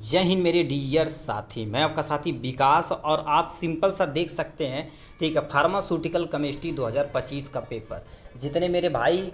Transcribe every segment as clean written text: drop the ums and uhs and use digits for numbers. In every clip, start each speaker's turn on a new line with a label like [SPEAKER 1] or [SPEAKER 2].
[SPEAKER 1] जय हिंद मेरे डियर साथी। मैं आपका साथी विकास और आप सिंपल सा देख सकते हैं। ठीक है, फार्मास्यूटिकल केमिस्ट्री 2025 का पेपर जितने मेरे भाई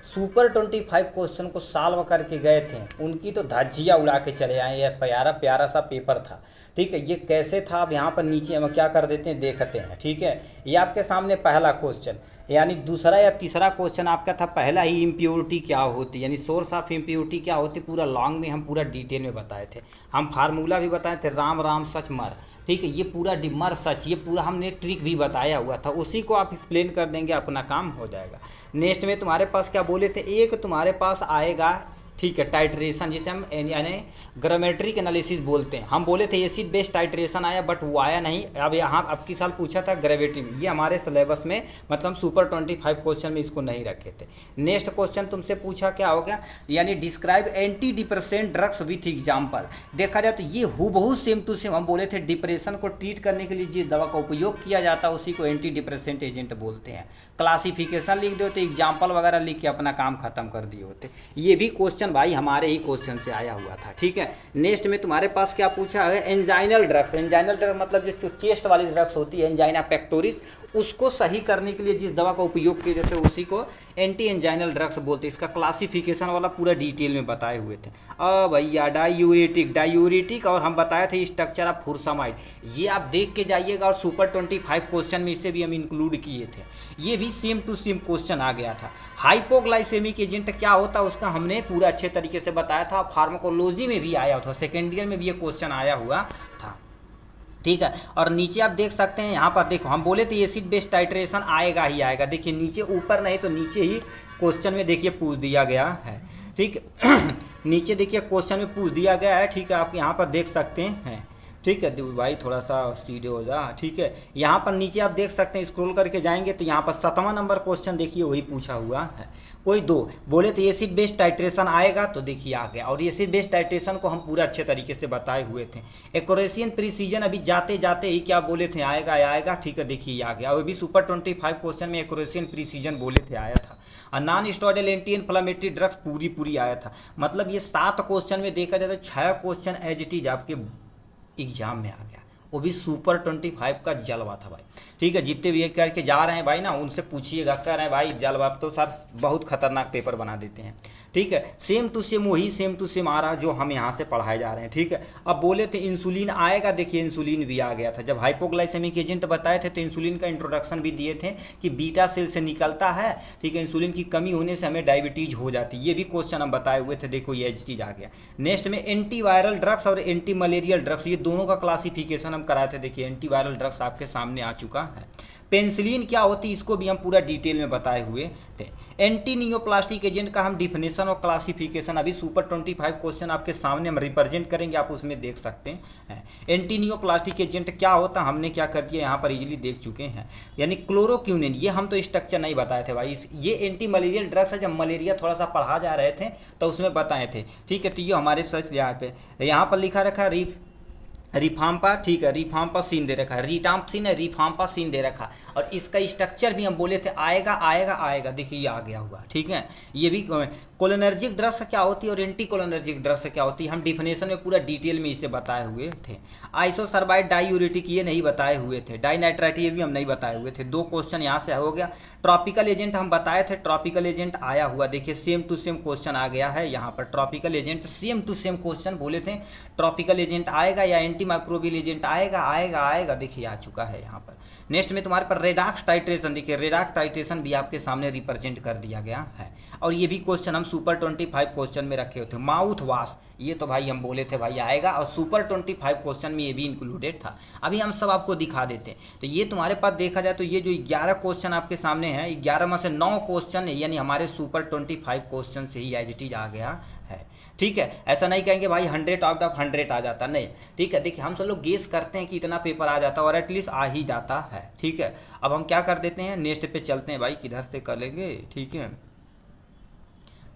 [SPEAKER 1] सुपर 25 क्वेश्चन को सॉल्व करके गए थे उनकी तो धज्जियाँ उड़ा के चले आए। यह प्यारा प्यारा सा पेपर था। ठीक है, ये कैसे था अब यहाँ पर नीचे हम क्या कर देते हैं देखते हैं। ठीक है, ये आपके सामने पहला क्वेश्चन यानी दूसरा या तीसरा क्वेश्चन आपका था। पहला ही इम्प्योरिटी क्या होती यानी सोर्स ऑफ इम्प्योरिटी क्या होती, पूरा लॉन्ग में हम पूरा डिटेल में बताए थे। हम फार्मूला भी बताए थे, राम राम सच मर। ठीक है, ये पूरा डिमर सच, ये पूरा हमने ट्रिक भी बताया हुआ था, उसी को आप एक्सप्लेन कर देंगे, अपना काम हो जाएगा। नेक्स्ट में तुम्हारे पास क्या बोले थे, एक तुम्हारे पास आएगा। ठीक है, टाइट्रेशन जिसे हम यानी ग्रामेट्रिक एनालिसिस बोलते हैं। हम बोले थे एसिड बेस्ड टाइट्रेशन आया, बट वो आया नहीं। अब यहाँ अब की साल पूछा था ग्रेविटी में, ये हमारे सिलेबस में मतलब सुपर 25 क्वेश्चन में इसको नहीं रखे थे। नेक्स्ट क्वेश्चन तुमसे पूछा क्या हो गया, यानी describe anti depressant drugs with example. देखा जाए तो ये हूबहू सेम टू सेम हम बोले थे, डिप्रेशन को ट्रीट करने के लिए जिस दवा का उपयोग किया जाता है उसी को एंटी डिप्रेसेंट एजेंट बोलते हैं। क्लासिफिकेशन लिख दे होते, एग्जाम्पल वगैरह लिख के अपना काम खत्म कर दिए होते। ये भी क्वेश्चन भाई हमारे ही क्वेश्चन से आया हुआ था। ठीक है, नेक्स्ट में तुम्हारे पास क्या पूछा है, एंजाइनल ड्रग्स। एंजाइनल ड्रग्स मतलब जो चेस्ट वाली ड्रग्स होती है, एंजाइना पेक्टोरिस, उसको सही करने के लिए जिस दवा का उपयोग किए जाते हैं उसी को एंटी एंजाइनल ड्रग्स बोलते हैं। इसका क्लासिफिकेशन वाला पूरा डिटेल में बताए हुए थे। अब भैया डायूरेटिक और हम बताए थे स्ट्रक्चर ऑफ फुरसामाइड, ये आप देख के जाइएगा। और सुपर 25 क्वेश्चन में इसे भी हम इंक्लूड किए थे, ये भी सेम टू सेम क्वेश्चन आ गया था। हाइपोग्लाइसेमिक एजेंट क्या होता है उसका हमने पूरा अच्छे तरीके से बताया था। फार्माकोलॉजी में भी आया था, सेकेंड ईयर में भी ये क्वेश्चन आया हुआ था। ठीक है, और नीचे आप देख सकते हैं, यहाँ पर देखो हम बोले थे एसिड बेस्ड टाइट्रेशन आएगा ही आएगा। देखिए नीचे, ऊपर नहीं तो नीचे ही क्वेश्चन में देखिए पूछ दिया गया है। ठीक है नीचे देखिए क्वेश्चन में पूछ दिया गया है। ठीक है, आप यहाँ पर देख सकते हैं। ठीक है भाई, थोड़ा सा सीधे हो जा। ठीक है, यहाँ पर नीचे आप देख सकते हैं, स्क्रॉल करके जाएंगे तो यहाँ पर 7वां नंबर क्वेश्चन देखिए वही पूछा हुआ है। कोई दो बोले तो एसिड बेस्ड टाइट्रेशन आएगा, तो देखिए आ गया। और एसिड बेस्ड टाइट्रेशन को हम पूरा अच्छे तरीके से बताए हुए थे। एक्यूरेसी एंड प्रिसीजन अभी जाते जाते ही क्या बोले थे, आएगा आएगा। ठीक है, देखिए आ गया। और भी सुपर 25 क्वेश्चन में एक्यूरेसी एंड प्रिसीजन बोले थे, आया था। और non steroidal anti inflammatory drugs पूरी आया था। मतलब ये 7 क्वेश्चन में देखा जाए तो 6 क्वेश्चन एज इट इज आपके एग्जाम में आ गया, वो भी सुपर 25 का जलवा था भाई। ठीक है, जितने भी एक करके जा रहे हैं भाई ना, उनसे पूछिएगा, कह रहे हैं भाई जलवा तो सर बहुत खतरनाक पेपर बना देते हैं। ठीक है, सेम टू सेम वही सेम टू सेम आ रहा जो हम यहाँ से पढ़ाए जा रहे हैं। ठीक है, अब बोले थे इंसुलिन आएगा, देखिए इंसुलिन भी आ गया था। जब हाइपोग्लाइसेमिक एजेंट बताए थे तो इंसुलिन का इंट्रोडक्शन भी दिए थे कि बीटा सेल से निकलता है। ठीक है, इंसुलिन की कमी होने से हमें डायबिटीज हो जाती है, ये भी क्वेश्चन हम बताए हुए थे। देखो ये चीज आ गया। नेक्स्ट में एंटी वायरल ड्रग्स और एंटी मलेरियल ड्रग्स, ये दोनों का क्लासिफिकेशन हम कराए थे। देखिए एंटी वायरल ड्रग्स आपके सामने आ चुका है। पेनिसिलिन क्या होती है इसको भी हम पूरा डिटेल में बताए हुए थे। एंटी नियोप्लास्टिक एजेंट का हम डिफिनेशन और क्लासिफिकेशन अभी सुपर 25 क्वेश्चन आपके सामने हम रिप्रेजेंट करेंगे, आप उसमें देख सकते हैं। एंटी नियोप्लास्टिक एजेंट क्या होता है हमने क्या कर दिया यहाँ पर इजीली देख चुके हैं। यानी क्लोरोक्यूनिन, ये हम तो स्ट्रक्चर नहीं बताए थे भाई। ये एंटी मलेरियल ड्रग्स है, जब मलेरिया थोड़ा सा पढ़ा जा रहे थे तो उसमें बताए थे। ठीक है, तो ये हमारे सच यहाँ पर लिखा रखा रिफाम्पा। ठीक है, रिफाम्पा सीन दे रखा है, रिटाम्पसिन है, रिफाम्पा सीन दे रखा। और इसका स्ट्रक्चर भी हम बोले थे आएगा आएगा आएगा, देखिए ये आ गया हुआ। ठीक है, ये भी कोलिनर्जिक ड्रग्स क्या होती है और एंटी कोलिनर्जिक ड्रग्स क्या होती है, हम डिफिनेशन में पूरा डिटेल में इसे बताए हुए थे। आइसोसर्बाइड डाईयूरेटिक ये नहीं बताए हुए थे। डाइनाइट्राइट ये भी हम नहीं बताए हुए थे। 2 क्वेश्चन यहाँ से हो गया। ट्रॉपिकल एजेंट हम बताए थे, ट्रॉपिकल एजेंट आया हुआ, देखिए सेम टू सेम क्वेश्चन आ गया है यहाँ पर। Tropical agent same to same question बोले थे, ट्रॉपिकल एजेंट आएगा या एंटी माइक्रोबियल एजेंट आएगा आएगा आएगा, देखिए आ चुका है यहाँ पर। नेक्स्ट में तुम्हारे पर रेडॉक्स टाइट्रेशन, देखिए रेडॉक्स टाइट्रेशन भी आपके सामने रिप्रेजेंट कर दिया गया है। और ये भी क्वेश्चन हम सुपर 25 क्वेश्चन में रखे होते। माउथ वॉश, ये तो भाई हम बोले थे भाई आएगा, और सुपर 25 क्वेश्चन में ये भी इंक्लूडेड था। अभी हम सब आपको दिखा देते हैं। तो ये तुम्हारे पास देखा जाए तो ये जो 11 क्वेश्चन आपके सामने हैं, 11 में से 9 क्वेश्चन है यानी हमारे सुपर 25 क्वेश्चन से ही एज इट इज आ गया है। ठीक है, ऐसा नहीं कहेंगे भाई 100 आउट ऑफ 100 आ जाता, नहीं। ठीक है, देखिए हम सब लोग गेस करते हैं कि इतना पेपर आ जाता और एटलीस्ट आ ही जाता है। ठीक है, अब हम क्या कर देते हैं, नेक्स्ट पे चलते हैं भाई, किधर से कर लेंगे। ठीक है,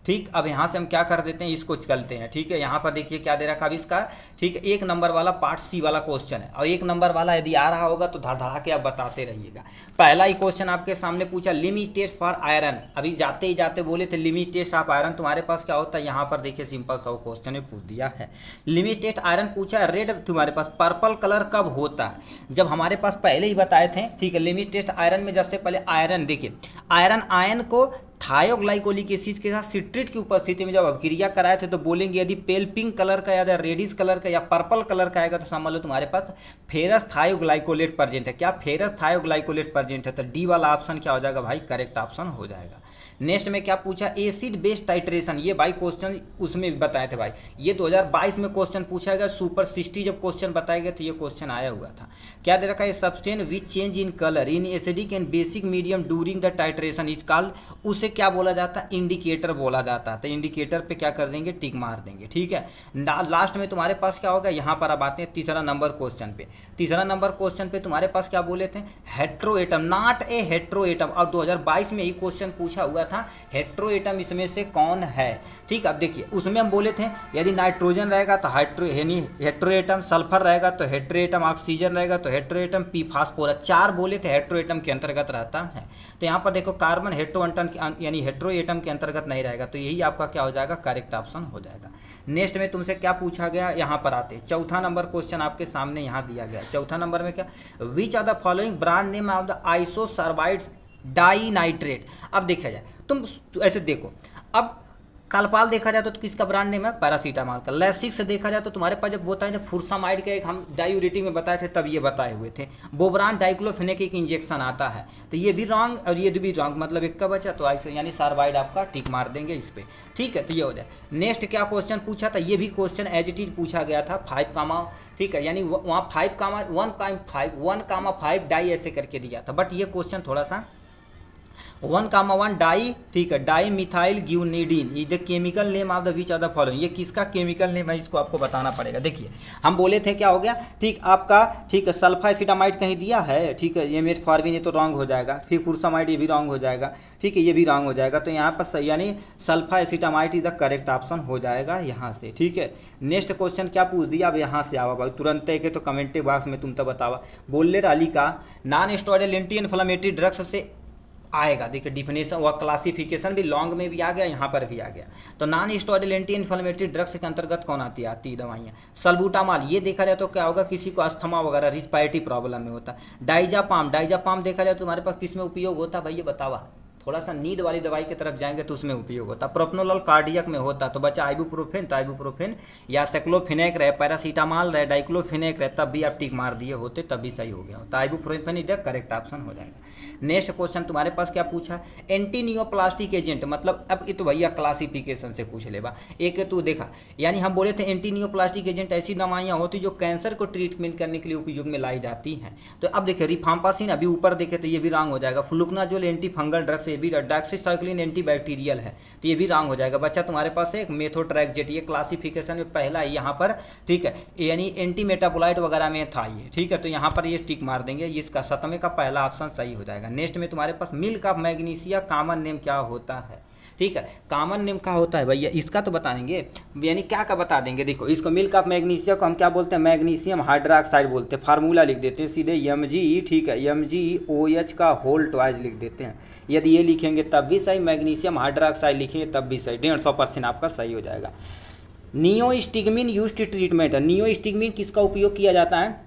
[SPEAKER 1] ठीक, अब यहाँ से हम क्या कर देते हैं, इसको चलते हैं। ठीक है, यहाँ पर देखिए क्या दे रखा अब इसका। ठीक है, 1 नंबर वाला पार्ट सी वाला क्वेश्चन है, और 1 नंबर वाला यदि आ रहा होगा तो धड़ धड़ा के आप बताते रहिएगा। पहला ही क्वेश्चन आपके सामने पूछा लिमिट टेस्ट फॉर आयरन। अभी जाते ही जाते बोले थे लिमिट टेस्ट ऑफ आयरन, तुम्हारे पास क्या होता है, यहाँ पर देखिए सिंपल सा क्वेश्चन ने पूछ दिया है। लिमिट टेस्ट आयरन पूछा है, रेड तुम्हारे पास पर्पल कलर कब होता है, जब हमारे पास पहले ही बताए थे। ठीक है, लिमिट टेस्ट आयरन में जब से पहले आयरन, देखिए आयरन आयन को थायोग्लाइकोलिक एसिड के साथ सिट्रेट की उपस्थिति में जब अभिक्रिया कराए थे तो बोलेंगे यदि पेल पिंक कलर का या रेडिश कलर का या पर्पल कलर का आएगा तो समझ लो तुम्हारे पास फेरस थायोग्लाइकोलेट प्रेजेंट है। क्या फेरस थायोग्लाइकोलेट प्रेजेंट है, तो डी वाला ऑप्शन क्या हो जाएगा भाई, करेक्ट ऑप्शन हो जाएगा। नेक्स्ट में क्या पूछा, एसिड बेस्ड टाइट्रेशन, ये भाई क्वेश्चन उसमें भी बताए थे भाई, ये 2022 में क्वेश्चन पूछा गया, सुपर 60 जब क्वेश्चन बताया गया तो ये क्वेश्चन आया हुआ था। क्या दे रखा है, substance which change in colour in acidic and basic medium during the titration is called, उसे क्या बोला जाता है, इंडिकेटर बोला जाता है। तो इंडिकेटर पे क्या कर देंगे, टिक मार देंगे। ठीक है, लास्ट में तुम्हारे पास क्या होगा, यहाँ पर अब आते हैं तीसरा नंबर क्वेश्चन पे। तीसरा नंबर क्वेश्चन पे तुम्हारे पास क्या बोले थे, हेट्रोएटम, नॉट ए हेट्रोएटम। और 2022 में ये क्वेश्चन पूछा हुआ था, हेट्रोएटम इसमें से कौन है। ठीक, अब देखिए उसमें हम बोले थे यदि नाइट्रोजन रहेगा तो हेट्रोएटम, सल्फर रहेगा तो हेट्रोएटम, ऑक्सीजन रहेगा तो हेट्रोएटम, पी फास्फोरस, 4 बोले थे हेट्रोएटम के अंतर्गत रहता है। तो यहाँ पर देखो कार्बन हेट्रोएटम यानी हेट्रोएटम के अंतर्गत नहीं रहेगा, तो यही आपका क्या हो जाएगा, करेक्ट ऑप्शन हो जाएगा। नेक्स्ट में तुमसे क्या पूछा गया, यहाँ पर आते चौथा नंबर क्वेश्चन आपके सामने यहाँ दिया गया। चौथा नंबर में क्या, which are the following brand name of the isosorbides dinitrate. अब देखा जाए तुम ऐसे देखो, अब कालपाल देखा जाए तो किसका ब्रांड नेम है, पैरासीटामॉल का। लेसिक्स देखा जाए तो तुम्हारे पास जब बताए थे फुरसामाइड का एक हम डायूरेटिक में बताए थे तब ये बताए हुए थे। बोबरान डाइक्लोफेनेक एक इंजेक्शन आता है, तो ये भी रॉन्ग और ये भी रॉन्ग, मतलब एक का बचा, तो ऐसे यानी सार्बाइड आपका टिक मार देंगे इस पर। ठीक है, तो ये हो जाए। नेक्स्ट क्या क्वेश्चन पूछा था, ये भी क्वेश्चन एज इट इज पूछा गया था 5 कामा, ठीक है, यानी वहाँ 5 कामा 1,5 डाई ऐसे करके दिया था, बट ये क्वेश्चन थोड़ा सा 1,1 डाई, ठीक है, di methyl guanidine is the chemical name of the which are the following, ये किसका केमिकल नेम है, इसको आपको बताना पड़ेगा। देखिए हम बोले थे क्या हो गया, ठीक आपका, ठीक है, सल्फा एसिटामाइड कहीं दिया है, ठीक है, ये मेटफॉर्मिन ये तो रॉन्ग हो जाएगा, फिर फुरसामाइड ये भी रॉन्ग हो जाएगा, ठीक है, ये भी रॉन्ग हो जाएगा, तो यहाँ पर यानी sulfa acetamide is the correct option हो जाएगा यहाँ से। ठीक है, नेक्स्ट क्वेश्चन क्या पूछ दिया, अब यहाँ से आवा भाई तुरंत है कि तो कमेंट बॉक्स में तुम तो बतावा। बोले अली का non steroidal anti inflammatory drugs से आएगा, देखिए डिफिनेशन व क्लासिफिकेशन भी लॉन्ग में भी आ गया, यहाँ पर भी आ गया। तो non steroidal anti inflammatory drugs के अंतर्गत कौन आती है दवाइयाँ, सल्बूटामॉल, ये देखा जाए तो क्या होगा, किसी को अस्थमा वगैरह रिस्पायरेटरी प्रॉब्लम में होता है। डाइजापाम देखा जाए तो तुम्हारे पास किस में उपयोग होता है भैया बतावा, थोड़ा सा नींद वाली दवाई की तरफ जाएंगे तो उसमें उपयोग होता है। प्रोप्रानोलोल कार्डियक में होता है, तो बचा आइबुप्रोफेन, तो आइबुप्रोफेन या साइक्लोफेनेक रहे, पैरासीटामॉल रहे, डाइक्लोफेनेक रहे, तब भी आप टिक मार दिए होते तब भी सही हो गया होता। आइबुप्रोफेन इधर करेक्ट ऑप्शन हो जाएगा। नेक्स्ट क्वेश्चन तुम्हारे पास क्या पूछा, एंटी नियोप्लास्टिक एजेंट, मतलब अब ये तो भैया क्लासिफिकेशन से पूछ लेबा। एक तू देखा, यानी हम बोले थे एंटी नियोप्लास्टिक एजेंट ऐसी दवाइयाँ होती जो कैंसर को ट्रीटमेंट करने के लिए उपयोग में लाई जाती हैं। तो अब देखिए रिफाम्पासिन अभी ऊपर देखे तो ये भी रॉन्ग हो जाएगा। फ्लुकनाजोल एंटी फंगल ड्रग्स, ये भी डॉक्सीसाइक्लिन एंटीबैक्टीरियल है, तो ये भी रॉन्ग हो जाएगा। बच्चा तुम्हारे पास एक मेथोट्रैक्जेट, ये क्लासिफिकेशन में पहला है यहाँ पर, ठीक है, यानी एंटी मेटाबोलाइट वगैरह में था ये। ठीक है, तो यहाँ पर ये टिक मार देंगे, इसका 7वें का पहला ऑप्शन सही हो जाएगा। नेक्स्ट में तुम्हारे पास milk of magnesia common name क्या होता है, ठीक है, कॉमन नेम क्या होता है भैया, इसका तो बता देंगे, यानी क्या का बता देंगे। देखो इसको मिल्क ऑफ मैग्नीशिया को हम क्या बोलते हैं, मैग्नीशियम हाइड्रोक्साइड बोलते हैं। फार्मूला लिख देते हैं सीधे Mg, ठीक है, MgOH का होल ट्वाइस लिख देते हैं। यदि ये लिखेंगे तब भी सही, मैग्नीशियम हाइड्रोक्साइड लिखेंगे तब भी सही, 150% आपका सही हो जाएगा। नियोस्टिग्मिन यूज्ड ट्रीटमेंट, नियोस्टिग्मिन किसका उपयोग किया जाता है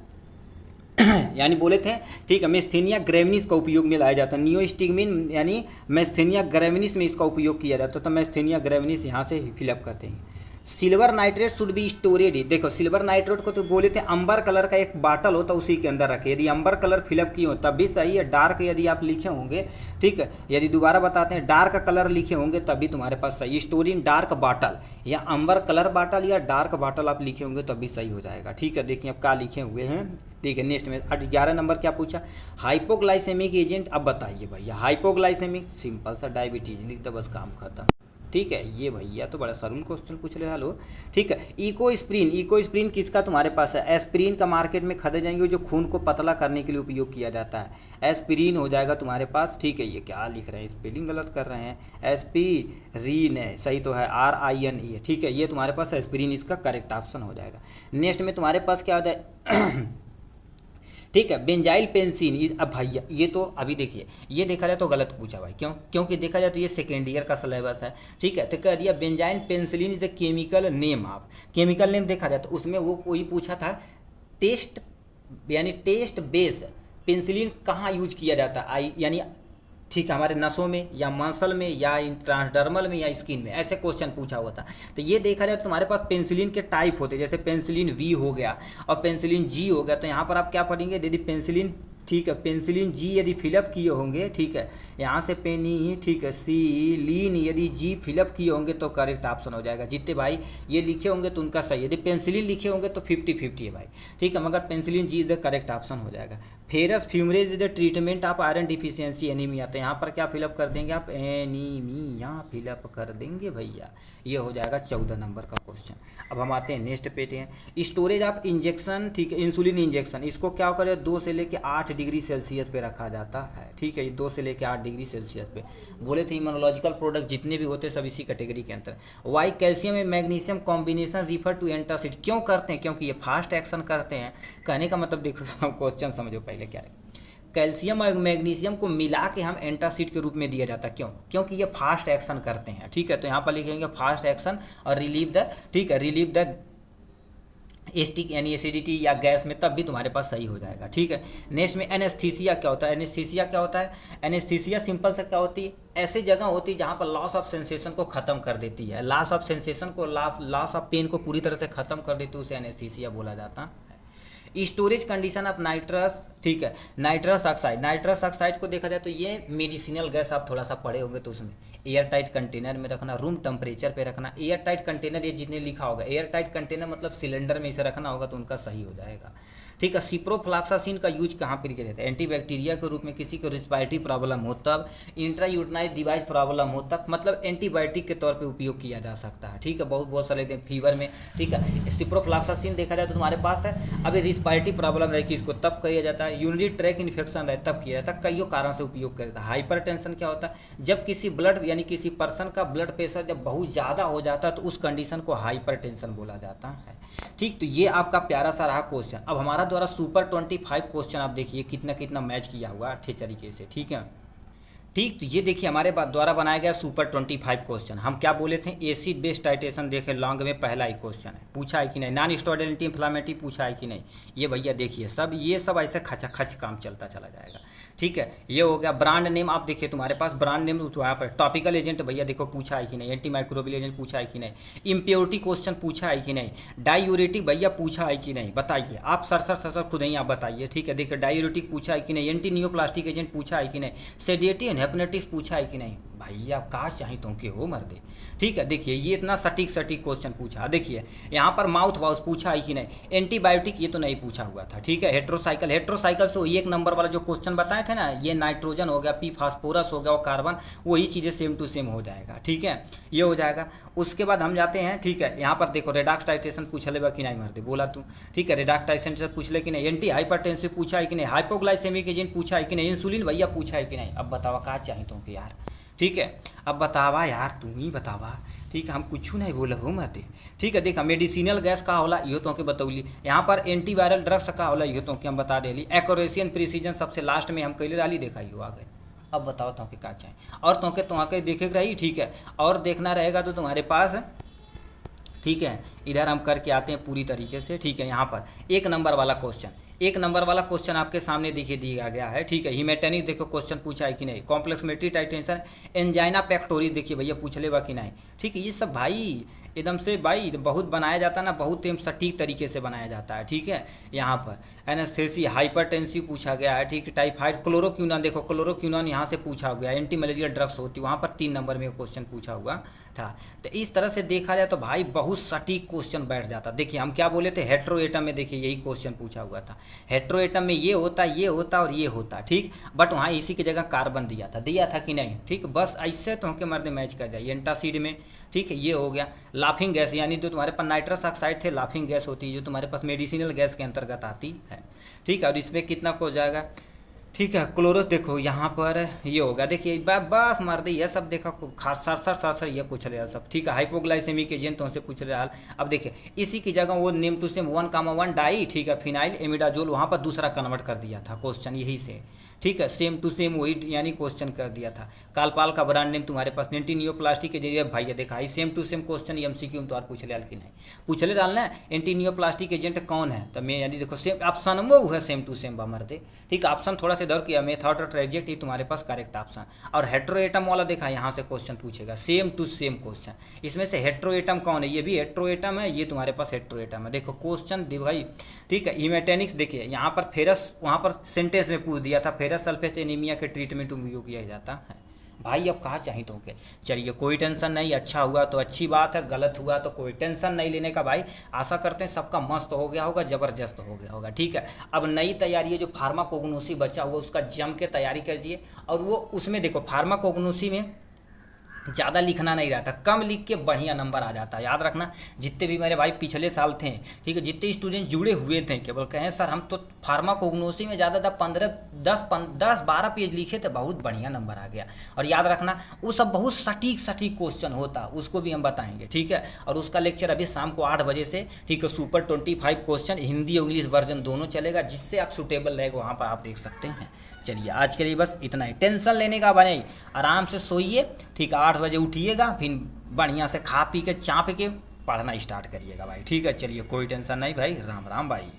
[SPEAKER 1] यानी बोले थे, ठीक है, मेस्थेनिया ग्रेविनिस का उपयोग में लाया जाता है। नियोस्टिग्मिन यानी मेस्थेनिया ग्रेविनिस में इसका उपयोग किया जाता है, तो मेस्थेनिया ग्रेविनिस यहाँ से फिलअप करते हैं। Silver nitrate should be storeyed, देखो सिल्वर नाइट्रेट को तो बोले थे अंबर कलर का एक बाटल होता उसी के अंदर रखे, यदि अंबर कलर फिलअप किए हो तब भी सही है। डार्क यदि आप लिखे होंगे, ठीक है, यदि दोबारा बताते हैं डार्क कलर लिखे होंगे तब भी तुम्हारे पास सही, स्टोर इन डार्क बाटल या अंबर कलर बाटल या डार्क बाटल आप लिखे होंगे तब भी सही हो जाएगा। ठीक है, देखिए अब क्या लिखे हुए हैं, ठीक है। नेक्स्ट में 11 नंबर क्या पूछा, हाइपोग्लाइसेमिक एजेंट, अब बताइए भैया हाइपोग्लाइसेमिक, सिंपल सा डायबिटीज लिख दो बस काम खत्म। ठीक है। ये भैया तो बड़ा सरल क्वेश्चन पूछ रहे हेलो। ठीक है, इकोस्प्रिन किसका तुम्हारे पास है? एस्पिरिन का मार्केट में खरीदे जाएंगे जो खून को पतला करने के लिए उपयोग किया जाता है। एस्पिरिन हो जाएगा तुम्हारे पास। ठीक है, ये क्या लिख रहे हैं, स्पेलिंग गलत कर रहे हैं। एस्पिरिन है, सही तो है, RINE है। ठीक है, ये तुम्हारे पास एस्पिरिन इसका करेक्ट ऑप्शन हो जाएगा। नेक्स्ट में तुम्हारे पास क्या हो जाए ठीक है, बेंजाइल पेंसिन। अब भैया ये तो अभी देखिए, ये देखा जाए तो गलत पूछा भाई, क्यों? क्योंकि देखा जाए तो ये सेकेंड ईयर का सिलेबस है। ठीक है, तो कह दिया benzyl penicillin is the chemical name. आप केमिकल नेम देखा जाए तो उसमें वो वही पूछा था, टेस्ट यानी टेस्ट बेस पेंसिलिन कहाँ यूज किया जाता है, यानी ठीक है, हमारे नसों में या मसल में या ट्रांसडर्मल में या स्किन में, ऐसे क्वेश्चन पूछा हुआ था। तो ये देखा जाए तो तुम्हारे पास पेंसिलिन के टाइप होते हैं, जैसे पेंसिलिन V हो गया और पेंसिलिन G हो गया। तो यहाँ पर आप क्या पढ़ेंगे, यदि पेंसिलिन, ठीक है, पेंसिलिन G यदि फिलअप किए होंगे, ठीक है, यहाँ से पेनी, ठीक है, सीलिन यदि G फिलअप किए होंगे तो करेक्ट ऑप्शन हो जाएगा। जितने भाई ये लिखे होंगे तो उनका सही, यदि पेंसिलिन लिखे होंगे तो 50-50 है भाई। ठीक है, मगर penicillin G is the correct option हो जाएगा। Ferrous fumarase is the treatment of iron deficiency anaemia. तो यहाँ पर क्या फिलअप कर देंगे आप, एनीमिया फिलअप कर देंगे भैया। ये हो जाएगा 14 नंबर का क्वेश्चन। अब हम आते हैं नेक्स्ट पे हैं, स्टोरेज ऑफ इंजेक्शन। ठीक है, इंसुलिन इंजेक्शन, इसको क्या करें, 2 से लेकर 8 डिग्री सेल्सियस पे रखा जाता है। ठीक है, ये 2 से लेकर 8 डिग्री सेल्सियस पे। बोले थे इम्यूनोलॉजिकल प्रोडक्ट जितने भी होते हैं सब इसी कैटेगरी के अंतर। Why calcium and magnesium combination refer to antacid. क्यों करते हैं? क्योंकि ये फास्ट एक्शन करते हैं। कहने का मतलब देखो क्वेश्चन समझो पहले क्या है। कैल्शियम और मैग्नीशियम को मिला के हम एंटासिड के रूप में दिया जाता है। क्यों? क्योंकि ये फास्ट एक्शन करते हैं। ठीक है, तो यहाँ पर लिखेंगे फास्ट एक्शन और रिलीव द, ठीक है, रिलीव द एस्टिक यानी एसिडिटी या गैस में, तब भी तुम्हारे पास सही हो जाएगा। ठीक है, नेक्स्ट में एनेस्थीसिया क्या होता है? एनेस्थीसिया क्या होता है? एनेस्थीसिया सिंपल से क्या होती है, ऐसी जगह होती है जहाँ पर लॉस ऑफ सेंसेशन को खत्म कर देती है, लॉस ऑफ सेंसेशन को, लॉस ऑफ पेन को पूरी तरह से खत्म कर देती है, उसे एनेस्थीसिया बोला जाता है। स्टोरेज कंडीशन ऑफ नाइट्रस, ठीक है, नाइट्रस ऑक्साइड को देखा जाए तो ये मेडिसिनल गैस, आप थोड़ा सा पढ़े होंगे तो उसमें एयर टाइट कंटेनर में रखना, रूम टेम्परेचर पे रखना। एयर टाइट कंटेनर ये जितने लिखा होगा, एयर टाइट कंटेनर मतलब सिलेंडर में इसे रखना होगा तो उनका सही हो जाएगा। ठीक है, सिप्रोफ्लॉक्सासिन का यूज कहाँ पर किया जाता है? एंटीबैक्टीरिया के रूप में, किसी को रिस्पायरेटरी प्रॉब्लम हो तब, इंट्रायूटनाइज डिवाइस प्रॉब्लम हो तब, मतलब एंटीबायोटिक के तौर पे उपयोग किया जा सकता है। ठीक है, बहुत सारे फीवर में। ठीक है, सिप्रोफ्लॉक्सासिन देखा जाए तो तुम्हारे पास है। अभी रिस्पायरेटरी प्रॉब्लम रहे किसको, तब किया जाता है। यूरिनरी ट्रैक इन्फेक्शन रहे तब किया जाता है। कईयों कारण से उपयोग किया जाता है। हाइपरटेंशन क्या होता है? जब किसी ब्लड यानी किसी पर्सन का ब्लड प्रेशर जब बहुत ज़्यादा हो जाता है तो उस कंडीशन को हाइपरटेंशन बोला जाता है। ठीक, तो ये आपका प्यारा सा रहा क्वेश्चन। अब हमारा द्वारा सुपर 25 क्वेश्चन आप देखिए कितना मैच किया हुआ अच्छे तरीके से। ठीक है, ठीक, तो ये देखिए हमारे द्वारा बनाया गया सुपर 25 क्वेश्चन। हम क्या बोले थे, एसिड बेस टाइटेशन देखे लॉन्ग में पहला ही क्वेश्चन है, पूछा है कि नहीं। नॉन स्टेरॉयडल एंटी इन्फ्लेमेटरी पूछा है कि नहीं। ये भैया देखिए सब ये सब ऐसे खच काम चलता चला जाएगा। ठीक है, ये हो गया। ब्रांड नेम आप देखिए तुम्हारे पास ब्रांड नेम वहाँ पर टॉपिकल एजेंट भैया देखो पूछा है कि नहीं। एंटी माइक्रोबियल एजेंट पूछा है कि नहीं। इम्प्योरिटी क्वेश्चन पूछा है कि नहीं। डायूरेटिक भैया पूछा है कि नहीं, बताइए आप सर खुद ही आप बताइए। ठीक है, देखिए डायूरेटिक पूछा है कि नहीं। एंटी नियोप्लास्टिक एजेंट पूछा है कि नहीं। सेडेटिव एंड हिप्नोटिक्स पूछा है कि नहीं। भैया कहा चाहे तो के हो मर दे। ठीक है, देखिए ये इतना सटीक क्वेश्चन पूछा। देखिए यहाँ पर माउथ वॉश पूछा है कि नहीं। एंटीबायोटिक ये तो नहीं पूछा हुआ था। ठीक है, हेट्रोसाइकिल से एक नंबर वाला जो क्वेश्चन बताए थे ना, ये नाइट्रोजन हो गया, पी फास्फोरस हो गया और कार्बन, वही चीज़ें सेम टू सेम हो जाएगा। ठीक है, ये हो जाएगा। उसके बाद हम जाते हैं। ठीक है, यहाँ पर देखो रेडॉक्स टाइट्रेशन पूछ ले कि नहीं मर दे, बोला तू। ठीक है, रेडॉक्स टाइट्रेशन पूछ ले कि नहीं। एंटी हाइपरटेंसिव पूछा है कि नहीं। हाइपोग्लाइसेमिक एजेंट पूछा है कि नहीं। इंसुलिन भैया पूछा है कि नहीं। अब बतावा कहा चाहे तो कि यार। ठीक है, अब बतावा यार, तुम ही बतावा। ठीक है, हम कुछ नहीं बोला हो मरते। ठीक है, देखा मेडिसिनल गैस का होला इहो तो के बतौली। यहाँ पर एंटीवायरल ड्रग्स का होला इहो तो के हम बता देली। एक्यूरेसी एंड प्रिसीजन सबसे लास्ट में हम कैले डाली, देखा ही हो आ गए। अब बताओ तो के का चाहे और तो के देखे रही। ठीक है, और देखना रहेगा तो तुम्हारे पास। ठीक है, इधर हम करके आते हैं पूरी तरीके से। ठीक है, यहाँ पर एक नंबर वाला क्वेश्चन आपके सामने देखिए दिया गया है। ठीक है, हिमेटेनिक देखो क्वेश्चन पूछा है कि नहीं। कॉम्प्लेक्स मेट्री टाइटेशन, एंजाइना पेक्टोरिस देखिए भैया पूछ लेगा कि नहीं। ठीक है, ये सब भाई एकदम से भाई बहुत बनाया जाता है ना, बहुत एकदम सटीक तरीके से बनाया जाता है। ठीक है, यहाँ पर एनेस्थेसिया, हाइपरटेंसिव पूछा गया है। ठीक है, टाइफाइड, क्लोरोक्विनोन, देखो क्लोरोक्विनोन यहाँ से पूछा गया, एंटी मलेरिया ड्रग्स होती, वहाँ पर 3 नंबर में क्वेश्चन पूछा हुआ था। तो इस तरह से देखा जाए तो भाई बहुत सटीक क्वेश्चन बैठ जाता। देखिए हम क्या बोले थे, हेट्रोएटम में देखिए यही क्वेश्चन पूछा हुआ था, हेट्रोएटम में ये होता और ये होता। ठीक, बट वहाँ इसी की जगह कार्बन दिया था कि नहीं। ठीक, बस ऐसे तो के मर्द मैच कर जाए। एंटासिड में ठीक है ये हो गया। लाफिंग गैस, यानी जो तुम्हारे पास नाइट्रस ऑक्साइड थे, लाफिंग गैस होती है जो तुम्हारे पास मेडिसिनल गैस के अंतर्गत आती है। ठीक है, और इसमें कितना को हो जाएगा। ठीक है, क्लोरो देखो यहाँ पर ये होगा, देखिए बस मार दे, यह सब देखा खास सर ये पूछ रहे सब। ठीक है, हाइपोग्लाइसेमिक एजेंट तो उनसे पूछ रहे हाल। अब देखिए इसी की जगह वो नेम टू सेम 1,1 डाई, ठीक है, फिनाइल एमिडाजोल, वहाँ पर दूसरा कन्वर्ट कर दिया था क्वेश्चन यही से। ठीक है, सेम टू सेम वही यानी क्वेश्चन कर दिया था। कालपाल का ब्रांड नेम तुम्हारे पास एंटीनियोप्लास्टिक के जरिए भाई ये देखा, same to same question MCQ में तो पूछ ले कि नहीं पूछ ले डालना है। एंटीनियोप्लास्टिक एजेंट कौन है, तो मैं यदि देखो सेम ऑप्शन वो है, सेम टू सेम बमर दे। ठीक है, ऑप्शन थोड़ा सा दौर किया, मेथड और ट्रेजेक्ट ही तुम्हारे पास करेक्ट ऑप्शन। और हेट्रोएटम वाला देखा, यहाँ से क्वेश्चन पूछेगा सेम टू सेम क्वेश्चन। इसमें से हेट्रोएटम कौन है, ये भी हेट्रोएटम है, ये तुम्हारे पास हेट्रोएटम है। देखो क्वेश्चन दे भाई। ठीक है, हीमेटेनिक्स देखिए यहाँ पर फेरस, वहाँ पर सेंटेंस में पूछ दिया था, फेरस सल्फेट एनीमिया के ट्रीटमेंट में उपयोग किया जाता है। भाई अब कहाँ चाहिए तो के, चलिए कोई टेंशन नहीं, अच्छा हुआ तो अच्छी बात है, गलत हुआ तो कोई टेंशन नहीं लेने का भाई। आशा करते हैं सबका मस्त हो गया होगा, ज़बरदस्त हो गया होगा। ठीक है, अब नई तैयारी है जो फार्माकोग्नोसी बचा हुआ उसका जम के तैयारी कीजिए। और वो उसमें देखो फार्माकोग्नोसी में ज़्यादा लिखना नहीं रहता, कम लिख के बढ़िया नंबर आ जाता है। याद रखना, जितने भी मेरे भाई पिछले साल थे, ठीक है, जितने स्टूडेंट जुड़े हुए थे, केवल कहें सर हम तो फार्माकोग्नोसी में ज़्यादा 10-12 पेज लिखे थे, बहुत बढ़िया नंबर आ गया। और याद रखना वो सब बहुत सटीक क्वेश्चन होता, उसको भी हम बताएंगे। ठीक है, और उसका लेक्चर अभी शाम को 8 बजे से, ठीक है, सुपर 25 क्वेश्चन हिंदी और इंग्लिश वर्जन दोनों चलेगा, जिससे आप सूटेबल रहेगा वहाँ पर आप देख सकते हैं। चलिए आज के लिए बस इतना ही, टेंशन लेने का बने, आराम से सोइए। ठीक है, 8 बजे उठिएगा, फिर बढ़िया से खा पी के चाँप के पढ़ना स्टार्ट करिएगा भाई। ठीक है, चलिए कोई टेंशन नहीं भाई, राम राम भाई।